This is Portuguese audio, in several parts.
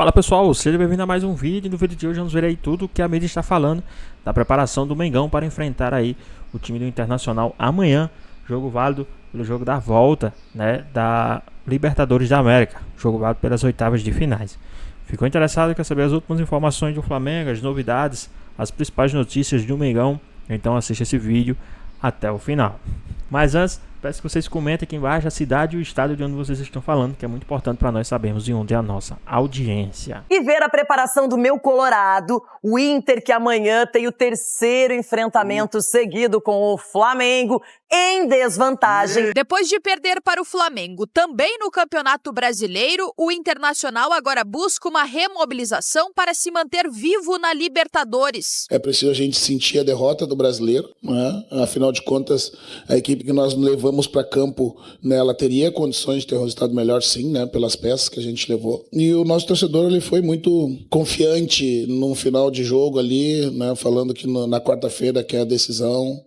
Fala pessoal, seja bem-vindo a mais um vídeo. No vídeo de hoje vamos ver aí tudo que a mídia está falando da preparação do Mengão para enfrentar aí o time do Internacional amanhã. Jogo válido pelo jogo da volta, né, da Libertadores da América. Jogo válido pelas oitavas de finais. Ficou interessado, quer saber as últimas informações do Flamengo, as novidades, as principais notícias do Mengão? Então assista esse vídeo até o final. Mas antes, peço que vocês comentem aqui embaixo a cidade e o estado de onde vocês estão falando, que é muito importante para nós sabermos de onde é a nossa audiência. E ver a preparação do meu Colorado, o Inter, que amanhã tem o terceiro enfrentamento seguido com o Flamengo em desvantagem. Depois de perder para o Flamengo também no Campeonato Brasileiro, o Internacional agora busca uma remobilização para se manter vivo na Libertadores. É preciso a gente sentir a derrota do brasileiro, né? Afinal de contas, a equipe que nós levamos para campo, né, ela teria condições de ter um resultado melhor, sim, né, pelas peças que a gente levou. E o nosso torcedor ele foi muito confiante no final de jogo ali, né, falando que na quarta-feira que é a decisão.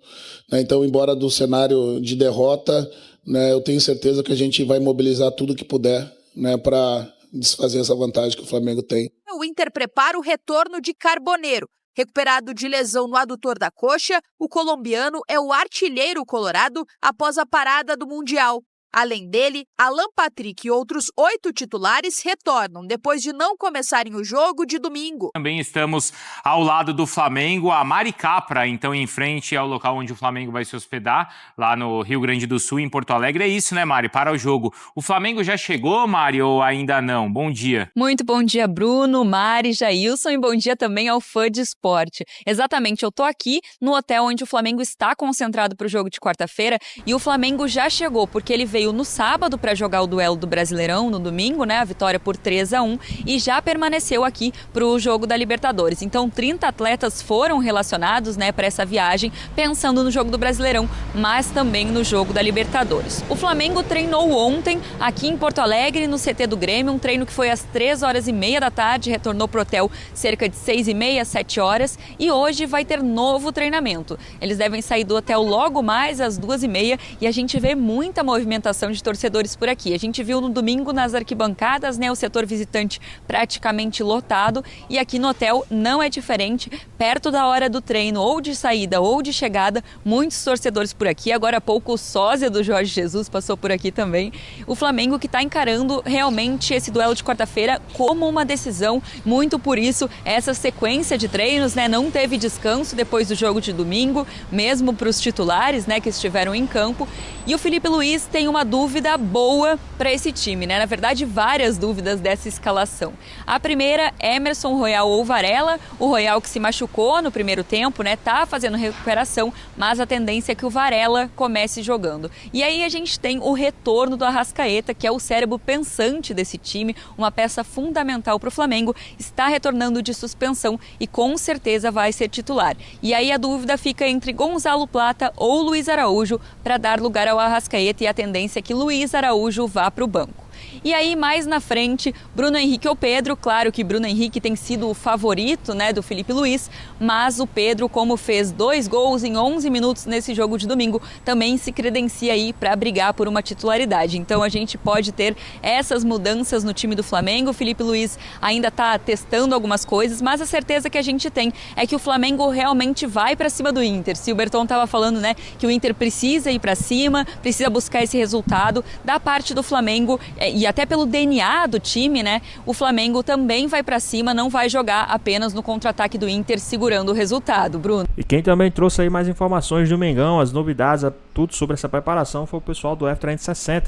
Né, então, embora do cenário de derrota, né, eu tenho certeza que a gente vai mobilizar tudo que puder, né, para desfazer essa vantagem que o Flamengo tem. O Inter prepara o retorno de Carboneiro. Recuperado de lesão no adutor da coxa, o colombiano é o artilheiro colorado após a parada do Mundial. Além dele, Alan Patrick e outros 8 titulares retornam depois de não começarem o jogo de domingo. Também estamos ao lado do Flamengo, a Mari Capra, então em frente ao local onde o Flamengo vai se hospedar, lá no Rio Grande do Sul, em Porto Alegre. É isso, né, Mari? Para o jogo. O Flamengo já chegou, Mari, ou ainda não? Bom dia. Muito bom dia, Bruno, Mari, Jailson, e bom dia também ao fã de esporte. Exatamente, eu tô aqui no hotel onde o Flamengo está concentrado para o jogo de quarta-feira, e o Flamengo já chegou, porque ele veio no sábado para jogar o duelo do Brasileirão, no domingo, né, a vitória por 3-1, e já permaneceu aqui para o jogo da Libertadores. Então, 30 atletas foram relacionados, né, para essa viagem, pensando no jogo do Brasileirão, mas também no jogo da Libertadores. O Flamengo treinou ontem aqui em Porto Alegre, no CT do Grêmio, um treino que foi às 3h30 da tarde, retornou pro hotel cerca de 6h30, 7 horas, e hoje vai ter novo treinamento. Eles devem sair do hotel logo mais às 2h30, e a gente vê muita movimentação de torcedores por aqui. A gente viu no domingo nas arquibancadas, né, o setor visitante praticamente lotado, e aqui no hotel não é diferente. Perto da hora do treino, ou de saída ou de chegada, muitos torcedores por aqui. Agora há pouco o sósia do Jorge Jesus passou por aqui também. O Flamengo que está encarando realmente esse duelo de quarta-feira como uma decisão, muito por isso essa sequência de treinos, né, não teve descanso depois do jogo de domingo, mesmo para os titulares, né, que estiveram em campo. E o Felipe Luiz tem uma dúvida boa para esse time, né? Na verdade, várias dúvidas dessa escalação. A primeira, Emerson, Royal ou Varela. O Royal que se machucou no primeiro tempo, né? Tá fazendo recuperação, mas a tendência é que o Varela comece jogando. E aí a gente tem o retorno do Arrascaeta, que é o cérebro pensante desse time, uma peça fundamental para o Flamengo, está retornando de suspensão e com certeza vai ser titular. E aí a dúvida fica entre Gonzalo Plata ou Luiz Araújo para dar lugar ao Arrascaeta, e a tendência é que Luiz Araújo vá para o banco. E aí, mais na frente, Bruno Henrique ou Pedro. Claro que Bruno Henrique tem sido o favorito, né, do Felipe Luiz, mas o Pedro, como fez 2 gols em 11 minutos nesse jogo de domingo, também se credencia aí para brigar por uma titularidade. Então a gente pode ter essas mudanças no time do Flamengo. O Felipe Luiz ainda está testando algumas coisas, mas a certeza que a gente tem é que o Flamengo realmente vai para cima do Inter. Se o Berton estava falando, né, que o Inter precisa ir para cima, precisa buscar esse resultado da parte do Flamengo, e até pelo DNA do time, né? O Flamengo também vai para cima, não vai jogar apenas no contra-ataque do Inter segurando o resultado, Bruno. E quem também trouxe aí mais informações do Mengão, as novidades, tudo sobre essa preparação, foi o pessoal do F360.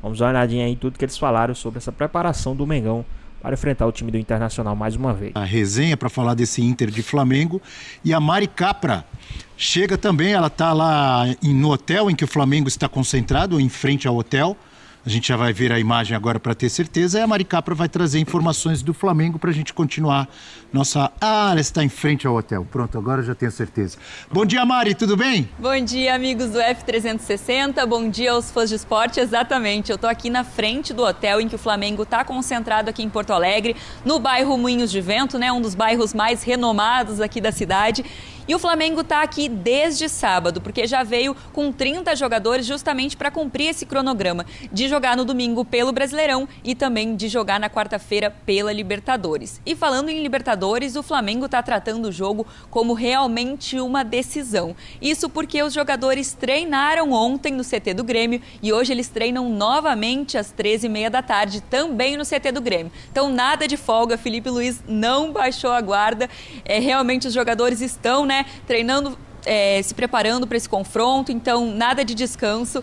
Vamos dar uma olhadinha aí em tudo que eles falaram sobre essa preparação do Mengão para enfrentar o time do Internacional mais uma vez. A resenha para falar desse Inter de Flamengo. E a Mari Capra chega também, ela está lá no hotel em que o Flamengo está concentrado, em frente ao hotel. A gente já vai ver a imagem agora para ter certeza. E a Mari Capra vai trazer informações do Flamengo para a gente continuar nossa... ela está em frente ao hotel. Pronto, agora eu já tenho certeza. Bom dia, Mari, tudo bem? Bom dia, amigos do F360. Bom dia aos fãs de esporte. Exatamente, eu estou aqui na frente do hotel em que o Flamengo está concentrado aqui em Porto Alegre, no bairro Moinhos de Vento, né? Um dos bairros mais renomados aqui da cidade. E o Flamengo está aqui desde sábado, porque já veio com 30 jogadores justamente para cumprir esse cronograma de jogar no domingo pelo Brasileirão e também de jogar na quarta-feira pela Libertadores. E falando em Libertadores, o Flamengo está tratando o jogo como realmente uma decisão. Isso porque os jogadores treinaram ontem no CT do Grêmio e hoje eles treinam novamente às 13h30 da tarde, também no CT do Grêmio. Então nada de folga, Felipe Luiz não baixou a guarda. Realmente os jogadores estão, treinando, se preparando para esse confronto, então nada de descanso.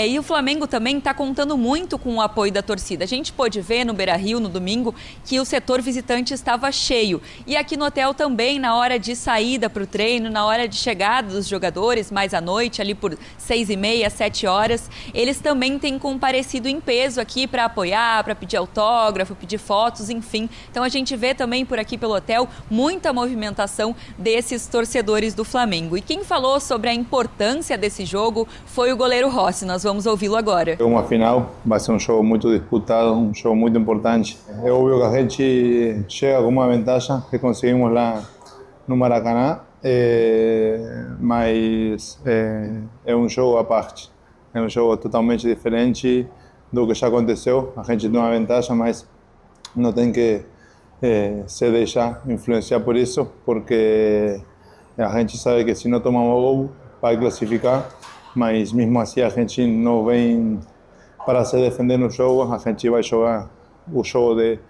E o Flamengo também está contando muito com o apoio da torcida. A gente pôde ver no Beira-Rio, no domingo, que o setor visitante estava cheio. E aqui no hotel também, na hora de saída para o treino, na hora de chegada dos jogadores, mais à noite, ali por 6h30, 7 horas, eles também têm comparecido em peso aqui para apoiar, para pedir autógrafo, pedir fotos, enfim. Então a gente vê também por aqui pelo hotel muita movimentação desses torcedores do Flamengo. E quem falou sobre a importância desse jogo foi o goleiro Rossi. Nós vamos ouvi-lo agora. É uma final, vai ser um jogo muito disputado, um jogo muito importante. É óbvio que a gente chega com uma vantagem que conseguimos lá no Maracanã, mas é um jogo à parte. É um jogo totalmente diferente do que já aconteceu. A gente tem uma vantagem, mas não tem que se deixar influenciar por isso, porque a gente sabe que se não tomar um gol, vai classificar, mas mesmo assim a gente não vem para se defender no jogo, a gente vai jogar o jogo de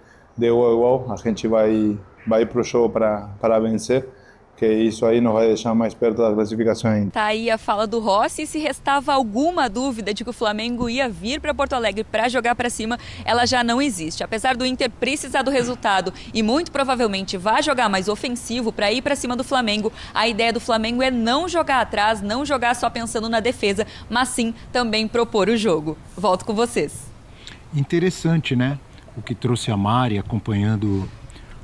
igual a igual, a gente vai para o jogo para vencer, que isso aí nos vai deixar mais perto da classificação ainda. Tá aí a fala do Rossi, e se restava alguma dúvida de que o Flamengo ia vir para Porto Alegre para jogar para cima, ela já não existe. Apesar do Inter precisar do resultado e muito provavelmente vai jogar mais ofensivo para ir para cima do Flamengo, a ideia do Flamengo é não jogar atrás, não jogar só pensando na defesa, mas sim também propor o jogo. Volto com vocês. Interessante, né? O que trouxe a Mari acompanhando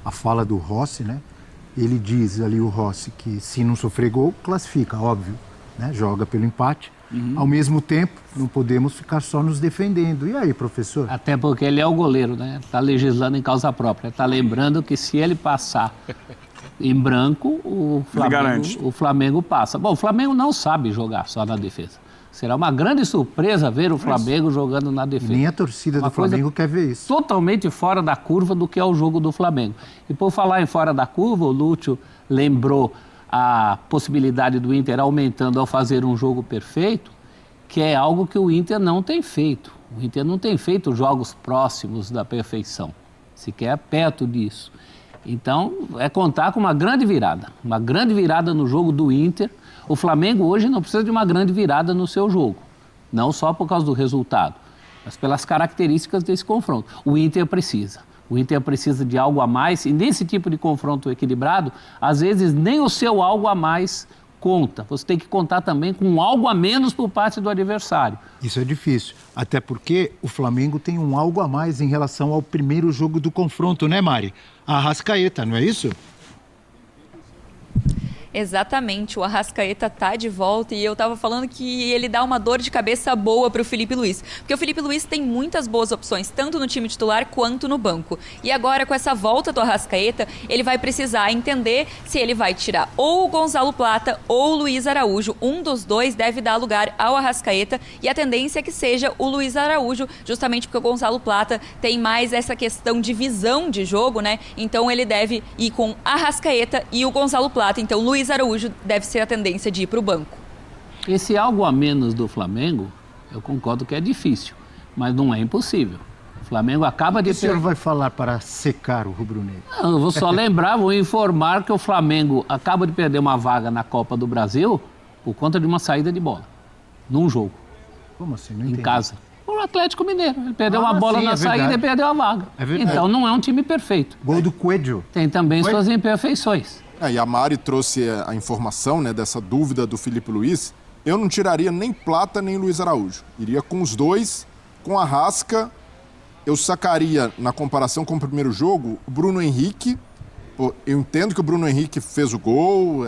a fala do Rossi, né? Ele diz ali, o Rossi, que se não sofrer gol, classifica, óbvio, né? Joga pelo empate. Ao mesmo tempo, não podemos ficar só nos defendendo. E aí, professor? Até porque ele é o goleiro, né? Está legislando em causa própria. Está lembrando que se ele passar em branco, o Flamengo passa. Bom, o Flamengo não sabe jogar só na defesa. Será uma grande surpresa ver o Flamengo jogando na defesa. Nem a torcida do Flamengo quer ver isso. Totalmente fora da curva do que é o jogo do Flamengo. E por falar em fora da curva, o Lúcio lembrou a possibilidade do Inter aumentando ao fazer um jogo perfeito, que é algo que o Inter não tem feito. O Inter não tem feito jogos próximos da perfeição, sequer perto disso. Então, é contar com uma grande virada no jogo do Inter. O Flamengo hoje não precisa de uma grande virada no seu jogo, não só por causa do resultado, mas pelas características desse confronto. O Inter precisa de algo a mais, e nesse tipo de confronto equilibrado, às vezes nem o seu algo a mais conta. Você tem que contar também com algo a menos por parte do adversário. Isso é difícil, até porque o Flamengo tem um algo a mais em relação ao primeiro jogo do confronto, né, Mari? A Arrascaeta, não é isso? Exatamente, o Arrascaeta tá de volta e eu tava falando que ele dá uma dor de cabeça boa pro Felipe Luiz, porque o Felipe Luiz tem muitas boas opções, tanto no time titular quanto no banco. E agora, com essa volta do Arrascaeta, ele vai precisar entender se ele vai tirar ou o Gonzalo Plata ou o Luiz Araújo. Um dos dois deve dar lugar ao Arrascaeta e a tendência é que seja o Luiz Araújo, justamente porque o Gonzalo Plata tem mais essa questão de visão de jogo, né? Então ele deve ir com Arrascaeta e o Gonzalo Plata. Então Luiz Araújo deve ser a tendência de ir para o banco. Esse algo a menos do Flamengo, eu concordo que é difícil, mas não é impossível. O Flamengo acaba de... O senhor vai falar para secar o rubro-negro? Não, eu vou só lembrar, vou informar que o Flamengo acaba de perder uma vaga na Copa do Brasil por conta de uma saída de bola, num jogo. Como assim? Não entendi. Em casa. O Atlético Mineiro. Ele perdeu uma bola na saída e perdeu a vaga. Então não é um time perfeito. Gol do Coelho. Tem também suas imperfeições. E a Mari trouxe a informação, né, dessa dúvida do Felipe Luiz. Eu não tiraria nem Plata nem Luiz Araújo. Iria com os dois, com a Arrasca. Eu sacaria, na comparação com o primeiro jogo, o Bruno Henrique. Eu entendo que o Bruno Henrique fez o gol,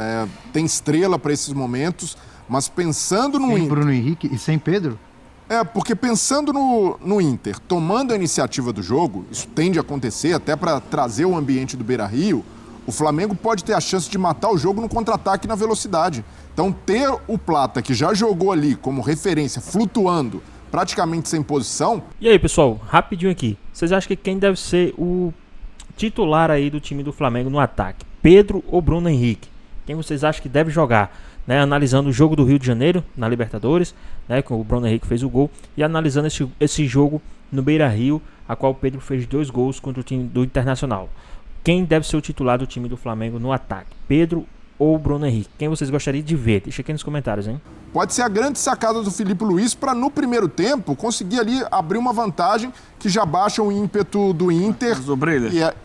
tem estrela para esses momentos, mas pensando no Inter... Sem Bruno Henrique e sem Pedro? Porque pensando no Inter, tomando a iniciativa do jogo, isso tende a acontecer até para trazer o ambiente do Beira-Rio, O Flamengo pode ter a chance de matar o jogo no contra-ataque na velocidade. Então, ter o Plata, que já jogou ali como referência, flutuando, praticamente sem posição... E aí, pessoal, rapidinho aqui. Vocês acham que quem deve ser o titular aí do time do Flamengo no ataque? Pedro ou Bruno Henrique? Quem vocês acham que deve jogar? Né, analisando o jogo do Rio de Janeiro, na Libertadores, né, que o Bruno Henrique fez o gol, e analisando esse jogo no Beira-Rio, a qual o Pedro fez 2 gols contra o time do Internacional. Quem deve ser o titular do time do Flamengo no ataque? Pedro ou Bruno Henrique? Quem vocês gostariam de ver? Deixa aqui nos comentários, hein? Pode ser a grande sacada do Filipe Luís para, no primeiro tempo, conseguir ali abrir uma vantagem que já baixa o ímpeto do Inter.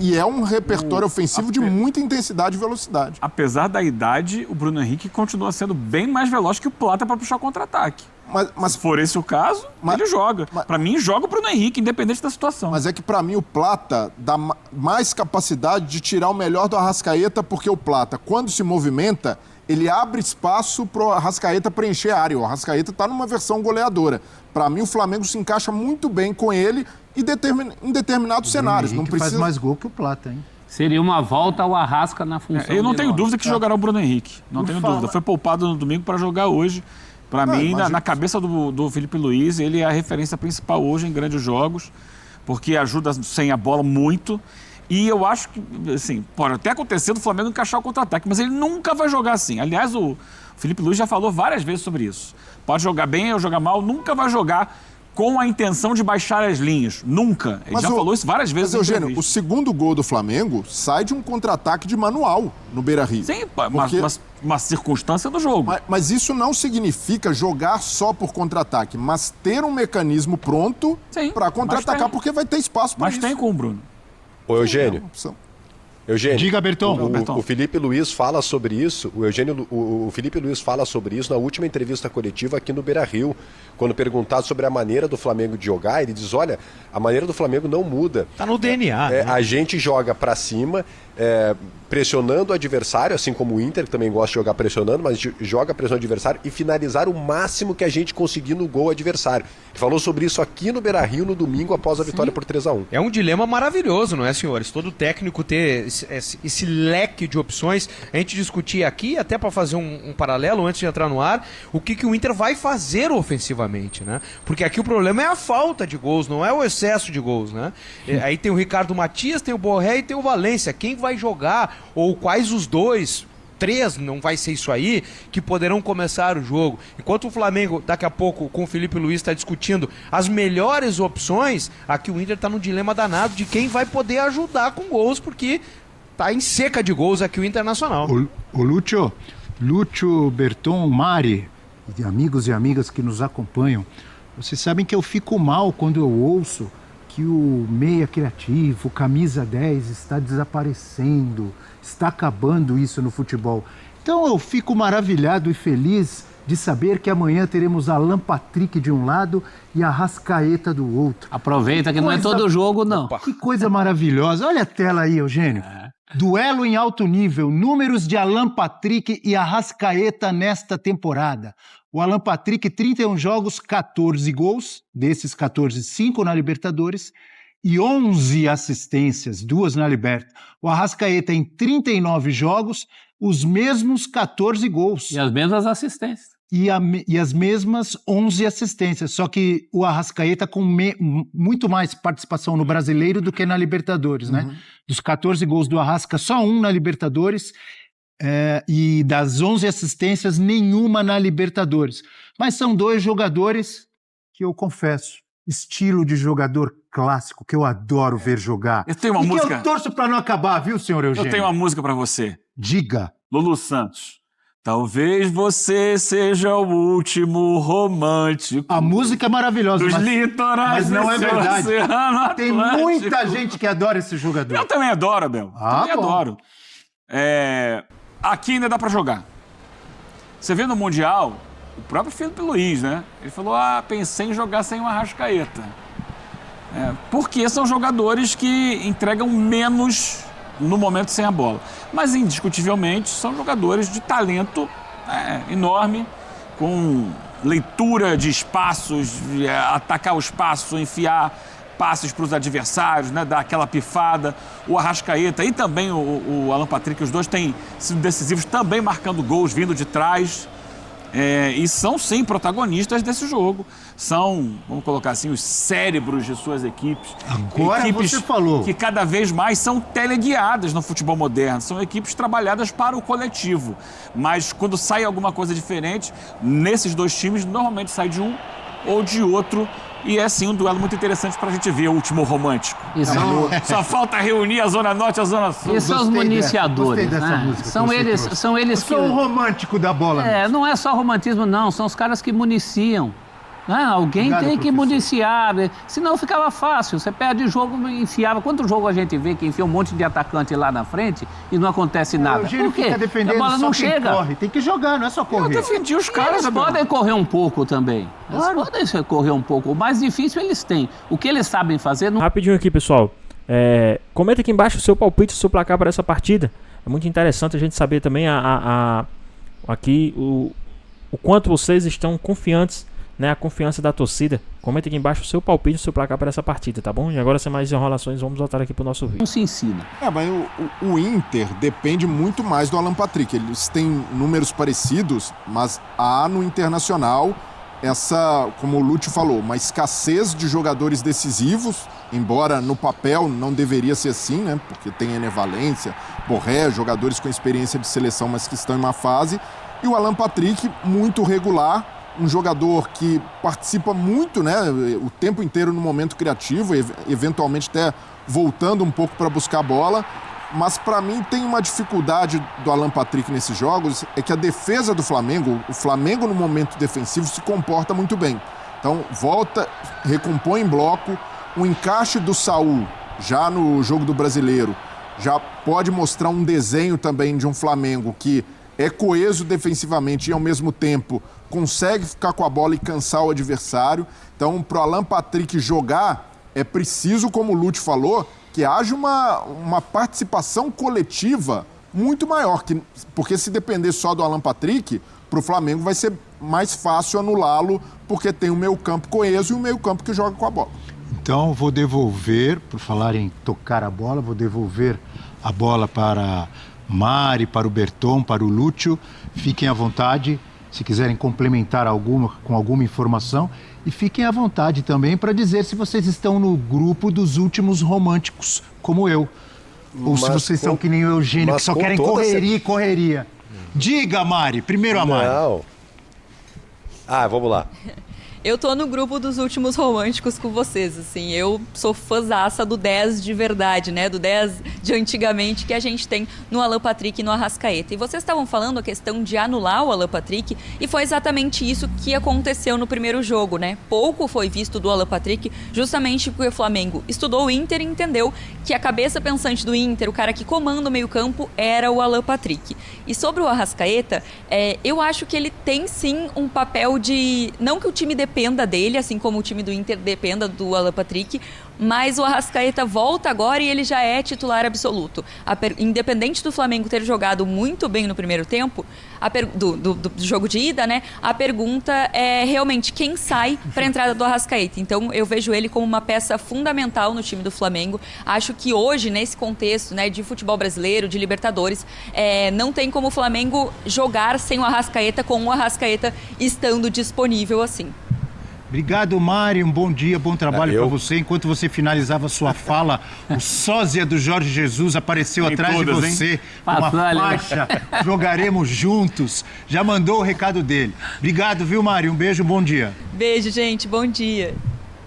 E é um repertório ofensivo de muita intensidade e velocidade. Apesar da idade, o Bruno Henrique continua sendo bem mais veloz que o Plata para puxar contra-ataque. Mas se for esse o caso, ele joga. Para mim, joga o Bruno Henrique, independente da situação. Mas é que, para mim, o Plata dá mais capacidade de tirar o melhor do Arrascaeta, porque o Plata, quando se movimenta, ele abre espaço para o Arrascaeta preencher a área. O Arrascaeta está numa versão goleadora. Para mim, o Flamengo se encaixa muito bem com ele em determinados cenários. Não precisa... faz mais gol que o Plata, hein? Seria uma volta ao Arrasca na função. Eu não tenho dúvida que jogará o Bruno Henrique. Não tenho dúvida. Foi poupado no domingo para jogar hoje. Para mim, na cabeça do Filipe Luís, ele é a referência principal hoje em grandes jogos, porque ajuda sem a bola muito. E eu acho que, assim, pode até acontecer do Flamengo encaixar o contra-ataque, mas ele nunca vai jogar assim. Aliás, o Filipe Luís já falou várias vezes sobre isso. Pode jogar bem ou jogar mal, nunca vai jogar com a intenção de baixar as linhas. Nunca. Ele já falou isso várias vezes. Mas, Eugênio, o segundo gol do Flamengo sai de um contra-ataque de manual no Beira-Rio. Sim, uma circunstância do jogo. Mas isso não significa jogar só por contra-ataque, mas ter um mecanismo pronto para contra-atacar, porque vai ter espaço para isso. Mas tem com o Bruno. Ô, Eugênio. Eugênio, diga, Berton. O Filipe Luís fala sobre isso. O Filipe Luís fala sobre isso na última entrevista coletiva aqui no Beira-Rio, quando perguntado sobre a maneira do Flamengo de jogar, ele diz: olha, a maneira do Flamengo não muda. Tá no DNA. Né? A gente joga para cima, pressionando o adversário, assim como o Inter, que também gosta de jogar pressionando, mas a gente joga pressionando o adversário e finalizar o máximo que a gente conseguir no gol adversário. Ele falou sobre isso aqui no Beira-Rio no domingo após a vitória por 3-1. É um dilema maravilhoso, não é, senhores? Todo técnico ter esse leque de opções. A gente discutia aqui, até para fazer um paralelo antes de entrar no ar, o que o Inter vai fazer ofensivamente, né? Porque aqui o problema é a falta de gols, não é o excesso de gols, né? Aí tem o Ricardo Matias, tem o Borré e tem o Valência. Quem vai jogar? Ou quais os 2, 3, não vai ser isso aí, que poderão começar o jogo. Enquanto o Flamengo, daqui a pouco, com o Filipe Luís, está discutindo as melhores opções, aqui o Inter está num dilema danado de quem vai poder ajudar com gols, porque tá em seca de gols aqui o Internacional. O Lúcio, Berton, Mari, e amigos e amigas que nos acompanham, vocês sabem que eu fico mal quando eu ouço que o meia criativo, camisa 10, está desaparecendo, está acabando isso no futebol. Então eu fico maravilhado e feliz de saber que amanhã teremos Alan Patrick de um lado e a Arrascaeta do outro. Aproveita que não é todo jogo, não. Que coisa maravilhosa. Olha a tela aí, Eugênio. Duelo em alto nível, números de Alan Patrick e Arrascaeta nesta temporada. O Alan Patrick, 31 jogos, 14 gols, desses 14, 5 na Libertadores e 11 assistências, 2 na Liberta. O Arrascaeta, em 39 jogos, os mesmos 14 gols. E as mesmas assistências. E as mesmas 11 assistências, só que o Arrascaeta com muito mais participação no Brasileiro do que na Libertadores, né? Dos 14 gols do Arrasca, só 1 na Libertadores. E das 11 assistências, nenhuma na Libertadores. Mas são 2 jogadores que eu confesso, estilo de jogador clássico, que eu adoro ver jogar. Eu tenho uma música. Que eu torço para não acabar, viu, senhor Eugênio? Eu tenho uma música para você. Diga. Lulu Santos. Talvez você seja o último romântico. A música é maravilhosa, dos litorais, mas não é verdade. Tem Atlântico. muita gente que adora esse jogador. Eu também adoro, Abel. Também adoro. Aqui ainda dá pra jogar. Você vê no Mundial, o próprio Filipe Luís, né? Ele falou, pensei em jogar sem o Arrascaeta. Porque são jogadores que entregam menos no momento sem a bola. Mas, indiscutivelmente, são jogadores de talento enorme, com leitura de espaços, atacar o espaço, enfiar passes para os adversários, né, dar aquela pifada. O Arrascaeta e também o Alan Patrick, os dois têm sido decisivos, também marcando gols vindo de trás. E são, sim, protagonistas desse jogo. São, vamos colocar assim, os cérebros de suas equipes. Agora equipes você falou. que cada vez mais são teleguiadas no futebol moderno. São equipes trabalhadas para o coletivo. Mas quando sai alguma coisa diferente, nesses dois times, normalmente sai de um ou de outro. E é, sim, um duelo muito interessante para a gente ver, o último romântico. Só falta reunir a Zona Norte e a Zona Sul. E são os municiadores, né? São eles que... Eu sou o romântico da bola. Não é só romantismo, não. São os caras que municiam. Alguém Obrigado, tem que professor. municiar, senão ficava fácil. Você perde o jogo, enfiava. Quanto jogo a gente vê que enfia um monte de atacante lá na frente e não acontece nada? O Eugênio Por quê? fica defendendo, A bola não só quem chega. corre. Tem que jogar, não é só correr. Eu defendi os caras. Eles podem correr um pouco também. Eles podem correr um pouco. O mais difícil eles têm. O que eles sabem fazer... Não... Rapidinho aqui, pessoal. Comenta aqui embaixo o seu palpite, o seu placar para essa partida. É muito interessante a gente saber também aqui o quanto vocês estão confiantes, né, a confiança da torcida. Comenta aqui embaixo o seu palpite, o seu placar para essa partida, tá bom? E agora, sem mais enrolações, vamos voltar aqui pro nosso vídeo. Não se ensina. Mas o Inter depende muito mais do Alan Patrick. Eles têm números parecidos, mas há no Internacional essa, como o Lúcio falou, uma escassez de jogadores decisivos, embora no papel não deveria ser assim, né? Porque tem Ené Valência, Borré, jogadores com experiência de seleção, mas que estão em uma fase. E o Alan Patrick, muito regular, um jogador que participa muito, né, o tempo inteiro no momento criativo, eventualmente até voltando um pouco para buscar a bola. Mas para mim tem uma dificuldade do Alan Patrick nesses jogos, é que a defesa do Flamengo, o Flamengo no momento defensivo se comporta muito bem. Então volta, recompõe em bloco, o encaixe do Saúl já no jogo do Brasileiro já pode mostrar um desenho também de um Flamengo que é coeso defensivamente e ao mesmo tempo consegue ficar com a bola e cansar o adversário. Então, para o Alan Patrick jogar, é preciso, como o Lúcio falou, que haja uma participação coletiva muito maior. Porque se depender só do Alan Patrick, para o Flamengo vai ser mais fácil anulá-lo, porque tem o meio-campo coeso e o meio-campo que joga com a bola. Então, vou devolver, por falar em tocar a bola, vou devolver a bola para Mari, para o Berton, para o Lúcio. Fiquem à vontade, se quiserem complementar com alguma informação. E fiquem à vontade também para dizer se vocês estão no grupo dos últimos românticos, como eu. Ou se vocês são que nem o Eugênio, que só querem correria e correria. Diga, Mari. Primeiro a Mari. Não. Vamos lá. Eu tô no grupo dos últimos românticos com vocês, assim, eu sou fãzaça do 10 de verdade, né, do 10 de antigamente que a gente tem no Alan Patrick e no Arrascaeta. E vocês estavam falando a questão de anular o Alan Patrick e foi exatamente isso que aconteceu no primeiro jogo, né? Pouco foi visto do Alan Patrick, justamente porque o Flamengo estudou o Inter e entendeu que a cabeça pensante do Inter, o cara que comanda o meio-campo, era o Alan Patrick. E sobre o Arrascaeta, eu acho que ele tem sim um papel de... Não que o time dependa dele, assim como o time do Inter dependa do Alan Patrick, mas o Arrascaeta volta agora e ele já é titular absoluto. Independente do Flamengo ter jogado muito bem no primeiro tempo, do jogo de ida, né? A pergunta é realmente quem sai para a entrada do Arrascaeta. Então eu vejo ele como uma peça fundamental no time do Flamengo. Acho que hoje, nesse contexto, né, de futebol brasileiro, de Libertadores, não tem como o Flamengo jogar sem o Arrascaeta, com o Arrascaeta estando disponível assim. Obrigado, Mari. Um bom dia, bom trabalho para você. Enquanto você finalizava sua fala, o sósia do Jorge Jesus apareceu atrás de você. Uma faixa. Jogaremos juntos. Já mandou o recado dele. Obrigado, viu, Mari? Um beijo, bom dia. Beijo, gente. Bom dia.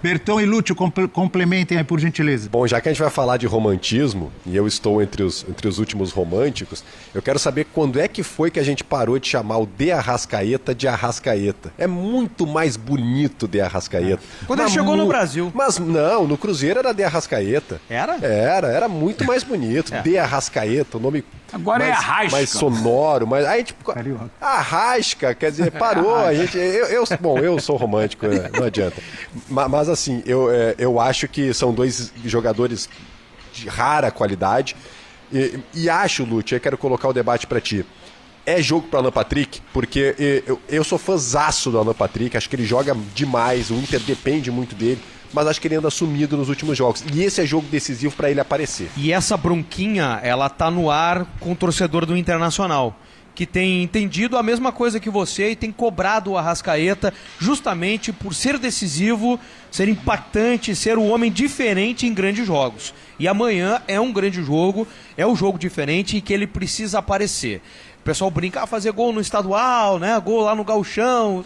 Berton e Lúcio, complementem aí, por gentileza. Bom, já que a gente vai falar de romantismo, e eu estou entre os últimos românticos, eu quero saber quando é que foi que a gente parou de chamar o De Arrascaeta de Arrascaeta. É muito mais bonito De Arrascaeta. Quando ele chegou no Brasil. Mas não, no Cruzeiro era De Arrascaeta. Era? Era muito mais bonito. De Arrascaeta, o nome... Agora é Arrasca. Mais sonoro, mas aí tipo... Arrasca, quer dizer, parou. A gente, eu sou romântico, não adianta. Mas assim, eu acho que são dois jogadores de rara qualidade. E acho, Lúcio, eu quero colocar o debate para ti. É jogo para Alan Patrick, porque eu sou fãzaço do Alan Patrick, acho que ele joga demais, o Inter depende muito dele. mas acho que ele anda sumido nos últimos jogos. E esse é jogo decisivo para ele aparecer. E essa bronquinha, ela tá no ar com o torcedor do Internacional, que tem entendido a mesma coisa que você e tem cobrado o Arrascaeta justamente por ser decisivo, ser impactante, ser um homem diferente em grandes jogos. E amanhã é um grande jogo, é um jogo diferente e que ele precisa aparecer. O pessoal brinca, fazer gol no estadual, né? Gol lá no gauchão.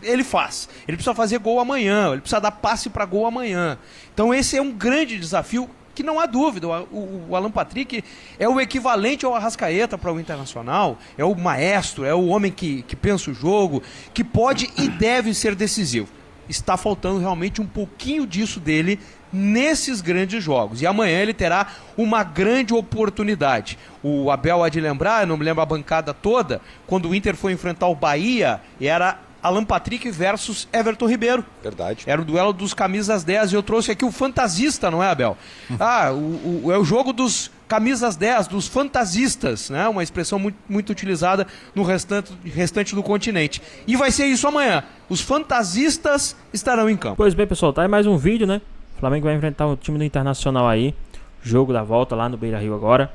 Ele faz. Ele precisa fazer gol amanhã, ele precisa dar passe para gol amanhã. Então esse é um grande desafio, que não há dúvida, o Alan Patrick é o equivalente ao Arrascaeta para o Internacional, é o maestro, é o homem que pensa o jogo, que pode e deve ser decisivo. Está faltando realmente um pouquinho disso dele nesses grandes jogos. E amanhã ele terá uma grande oportunidade. O Abel há de lembrar, eu não me lembro a bancada toda, quando o Inter foi enfrentar o Bahia, era Alan Patrick versus Everton Ribeiro. Verdade. Era o duelo dos camisas 10 e eu trouxe aqui o fantasista, não é, Abel? É o jogo dos camisas 10, dos fantasistas, né? Uma expressão muito utilizada no restante do continente. E vai ser isso amanhã. Os fantasistas estarão em campo. Pois bem, pessoal, tá aí mais um vídeo, né? O Flamengo vai enfrentar o time do Internacional aí. Jogo da volta lá no Beira-Rio agora,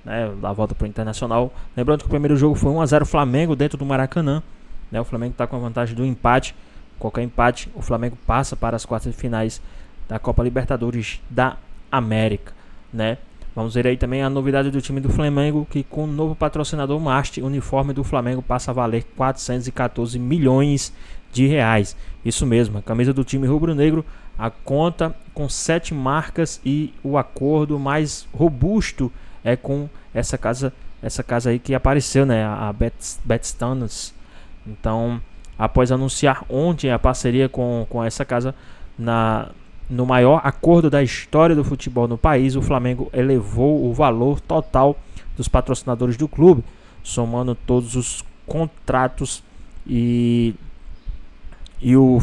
né? Da volta pro Internacional. Lembrando que o primeiro jogo foi 1-0 Flamengo dentro do Maracanã. O Flamengo está com a vantagem do empate. Qualquer empate, o Flamengo passa para as quartas de finais da Copa Libertadores da América, né? Vamos ver aí também a novidade do time do Flamengo, que com o novo patrocinador Mast, o uniforme do Flamengo passa a valer 414 milhões de reais. Isso mesmo, a camisa do time rubro-negro, a conta com 7 marcas, e o acordo mais robusto é com essa casa aí que apareceu, né? A Betstanos. Então, após anunciar ontem a parceria com essa casa no maior acordo da história do futebol no país, o Flamengo elevou o valor total dos patrocinadores do clube, somando todos os contratos e o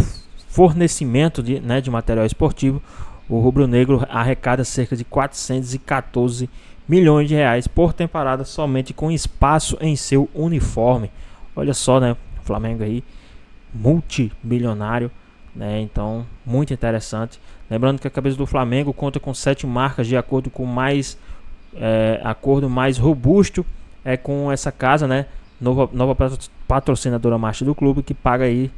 fornecimento de material esportivo. O rubro-negro arrecada cerca de 414 milhões de reais por temporada somente com espaço em seu uniforme. Olha só, né? O Flamengo aí, multimilionário, né? Então, muito interessante. Lembrando que a cabeça do Flamengo conta com 7 marcas, de acordo com acordo mais robusto com essa casa, né? Nova patrocinadora master do clube, que vai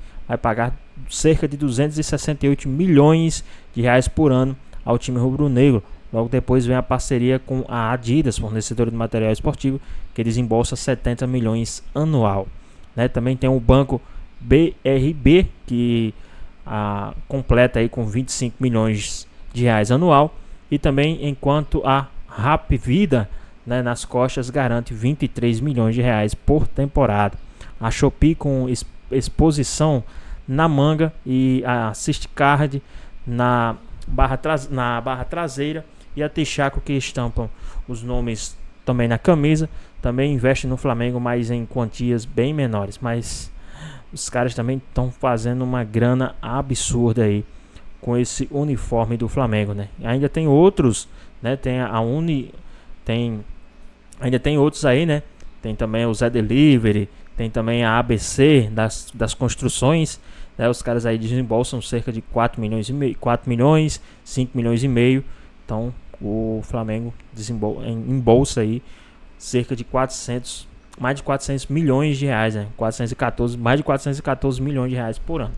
pagar cerca de 268 milhões de reais por ano ao time rubro-negro. Logo depois vem a parceria com a Adidas, fornecedora de material esportivo, que desembolsa 70 milhões anual. Né? Também tem o banco BRB, que completa aí com 25 milhões de reais anual. E também enquanto a Rap Vida, né, nas costas, garante 23 milhões de reais por temporada. A Shopee com exposição na manga e a Assistcard na barra traseira, e a Texaco, que estampam os nomes também na camisa, também investe no Flamengo, mas em quantias bem menores. Mas os caras também estão fazendo uma grana absurda aí com esse uniforme do Flamengo, né? Ainda tem outros, né? Tem ainda tem outros aí, né? Tem também o Zé Delivery, tem também a ABC das construções, né? Os caras aí desembolsam cerca de 4 milhões, 5 milhões e meio. Então o Flamengo embolsa aí cerca de mais de 400 milhões de reais, né? Mais de 414 milhões de reais por ano.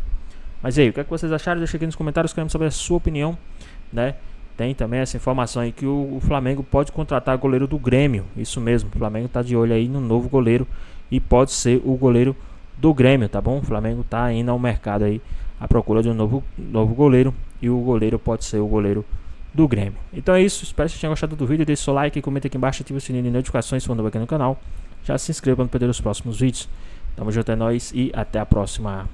Mas aí, o que é que vocês acharam? Deixa aqui nos comentários, queremos saber a sua opinião, né? Tem também essa informação aí que o Flamengo pode contratar goleiro do Grêmio. Isso mesmo, o Flamengo tá de olho aí no novo goleiro e pode ser o goleiro do Grêmio, tá bom? O Flamengo tá indo ao mercado aí à procura de um novo goleiro, e o goleiro pode ser o goleiro do Grêmio. Então é isso, espero que vocês tenham gostado do vídeo. Deixe seu like, comenta aqui embaixo, ative o sininho de notificações se for novo aqui no canal. Já se inscreva para não perder os próximos vídeos. Tamo junto, é nóis e até a próxima.